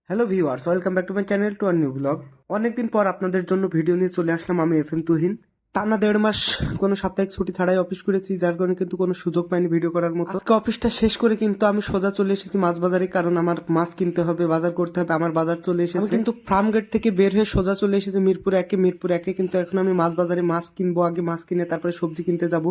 Hello viewers, welcome back to my channel to our new blog. অনেকদিন পর আপনাদের জন্য ভিডিও নিয়ে চলে আসলাম আমি এফএম তুহিন। টানা 1.5 মাস কোনো সাপ্তাহিক ছুটি ছাড়াই অফিস করেছি, যার কারণে কিন্তু কোনো সুযোগ পাইনি ভিডিও করার মতো। আজকে অফিসটা শেষ করে কিন্তু আমি সোজা চলে এসেছি মাছ বাজারে, কারণ আমার মাছ কিনতে হবে, বাজার করতে হবে। আমার বাজার চলে এসেছে। আমি কিন্তু ফার্ম গেট থেকে বের হয়ে সোজা চলে এসেছি মিরপুর একে কিন্তু এখন আমি মাছ বাজারে মাছ কিনবো। আগে মাছ কিনে তারপরে সবজি কিনতে যাব।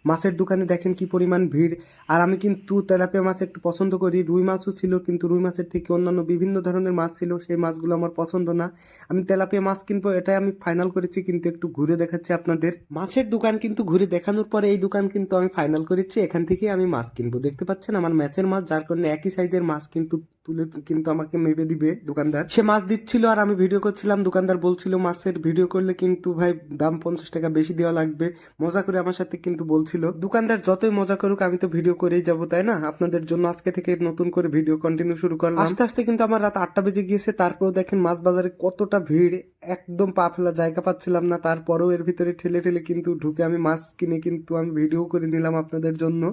মাছের দোকানে দেখেন কি পরিমাণ ভিড়। আর আমি কিন্তু তেলাপিয়া মাছ একটু পছন্দ করি। রুই মাছও ছিল, কিন্তু রুই মাছের থেকে অন্যান্য বিভিন্ন ধরনের মাছ ছিল, সেই মাছগুলো আমার পছন্দ না। আমি তেলাপিয়া মাছ কিনবো, এটাই আমি ফাইনাল করেছি। কিন্তু একটু ঘুরে দেখাচ্ছি আপনাদের। মাছের দোকান কিন্তু ঘুরে দেখানোর পরে এই দোকান কিন্তু আমি ফাইনাল করেছি, এখান থেকে আমি মাছ কিনবো। দেখতে পাচ্ছেন আমার ম্যাচের মাছ, যার কারণে একই সাইজের মাছ কিন্তু তুলে কিন্তু আমাকে মেপে দিবে দোকানদার। সে মাছ দিচ্ছিল আর আমি ভিডিও করছিলাম। দোকানদার বলছিল মাছের ভিডিও করলে কিন্তু ভাই দাম 50 টাকা বেশি দেওয়া লাগবে, মজা করে আমার সাথে কিন্তু বলছিল। দোকানদার যতই মজা করুক, আমি তো ভিডিও করেই যাবো, তাই না? আপনাদের জন্য আজকে থেকে নতুন করে ভিডিও কন্টিনিউ শুরু করলাম। আস্তে আস্তে কিন্তু আমার রাত 8টা বেজে গিয়েছে। তারপরেও দেখেন মাছ বাজারে কতটা ভিড়, একদম পা ফেলা জায়গা পাচ্ছিলাম না। তারপরেও এর ভিতরে ঠেলে ঠেলে কিন্তু ঢুকে আমি মাছ কিনে কিন্তু আমি ভিডিও করে নিলাম আপনাদের জন্য।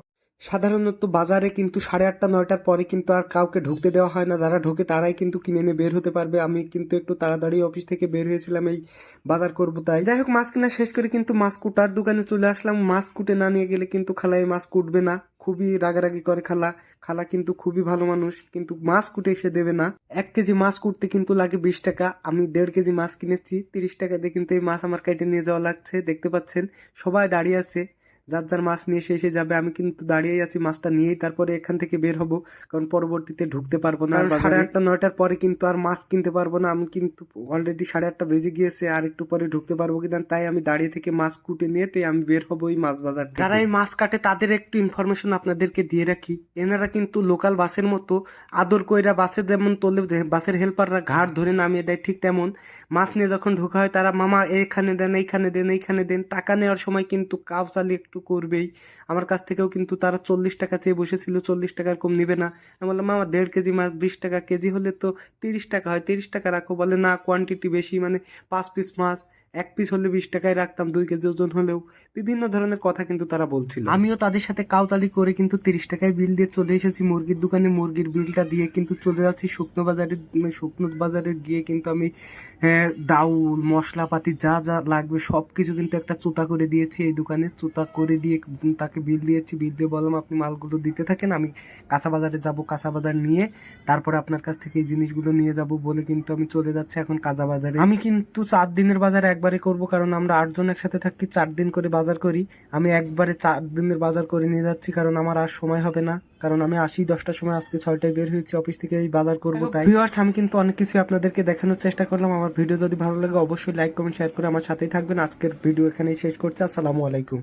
সাধারণত বাজারে কিন্তু 8:30-9টার পরে কিন্তু আর কাউকে ঢুকতে দেওয়া হয় না। যারা ঢোকে তারাই কিন্তু কিনে নিয়ে বের হতে পারবে। আমি কিন্তু একটু তাড়াতাড়ি অফিস থেকে বের হয়েছিলাম এই বাজার করবো তাই। যাই হোক, মাছ কেনা শেষ করে কিন্তু মাছ কুটার দোকানে চলে আসলাম। মাছ কুটে না নিয়ে গেলে কিন্তু খালা এই মাছ কুটবে না, খুবই রাগারাগি করে খালা। খালা কিন্তু খুবই ভালো মানুষ, কিন্তু মাছ কুটে এসে দেবে না। 1 কেজি মাছ কুটতে কিন্তু লাগে 20 টাকা। আমি 1.5 কেজি মাছ কিনেছি 30 টাকা দিয়ে, কিন্তু এই মাছ আমার কেটে নিয়ে যাওয়া লাগছে। দেখতে পাচ্ছেন সবাই দাঁড়িয়ে আছে, যার যার মাছ নিয়ে এসে যাবে। আমি কিন্তু দাঁড়িয়েই আছি, মাছটা নিয়েই তারপরে এখান থেকে বের হব, কারণ পরবর্তীতে ঢুকতে পারবো না। 8:30-9টার পরে কিন্তু আর মাছ কিনতে পারবো না। আমি কিন্তু অলরেডি 8:30 বেজে গিয়েছে, আর একটু পরে ঢুকতে পারবো কিনা, তাই আমি দাঁড়িয়ে থেকে মাছ কুটে নিয়ে আমি বের হবো এই মাছ বাজার থেকে। যারা এই মাছ কাটে তাদের একটু ইনফরমেশন আপনাদেরকে দিয়ে রাখি। এনারা কিন্তু লোকাল বাসের মতো আদর কইরা বাসে যেমন তোলে, বাসের হেল্পাররা ঘাট ধরে নামিয়ে দেয়, ঠিক তেমন মাছ নিয়ে যখন ঢোকা হয় তারা মামা এইখানে দেন, এইখানে দেন, এইখানে দেন। টাকা নেওয়ার সময় কিন্তু কাউসালি একটু করবেই। আমার কাছ থেকেও কিন্তু তারা 40 টাকা চেয়ে বসেছিল, 40 টাকার কম নিবে না। আমি বললাম মামা 1.5 কেজি মাছ 20 টাকা কেজি, হলে তো 30 টাকা হয়, 30 টাকা রাখো। বলে না, কোয়ান্টিটি বেশি, মানে 5 পিস মাছ, 1 পিস হলে 20 টাকায় রাখতাম, 2 কেজি ওজন হলেও। বিভিন্ন ধরনের কথা কিন্তু তারা বলছিল। আমিও তাদের সাথে কাউতালি করে কিন্তু 30 টাকায় বিল দিয়ে চলে এসেছি মুরগির দোকানে। মুরগির বিলটা দিয়ে কিন্তু চলে যাচ্ছি শুকনো বাজারে। শুকনো বাজারে গিয়ে কিন্তু আমি ডাউল মশলাপাতি যা যা লাগবে সবকিছু কিন্তু একটা চুতা করে দিয়েছি এই দোকানে। চুতা করে দিয়ে তাকে বিল দিয়েছি। বিল দিয়ে বললাম আপনি মালগুলো দিতে থাকেন, আমি কাঁচা বাজারে যাব, কাঁচা বাজার নিয়ে তারপরে আপনার কাছ থেকে এই জিনিসগুলো নিয়ে যাব বলে কিন্তু আমি চলে যাচ্ছি এখন কাঁচা বাজারে। আমি কিন্তু 4 দিনের বাজার একবারে করব, কারণ আমরা 8 জন একসাথে থাকি, 4 দিন করে বাজার করি। আমি একবারে 4 দিনের বাজার করে নিয়ে যাচ্ছি, কারণ আমার আর সময় হবে না। কারণ আমি আসি 10টার সময়, আজকে 6টায় বের হয়েছি অফিস থেকে এই বাজার করবো তাই। ভিউয়ার্স, আমি কিন্তু অনেক কিছু আপনাদেরকে দেখানোর চেষ্টা করলাম। আমার ভিডিও যদি ভালো লাগে অবশ্যই লাইক কমেন্ট শেয়ার করে আমার সাথেই থাকবেন। আজকের ভিডিও এখানেই শেষ করছি। আসসালামু আলাইকুম।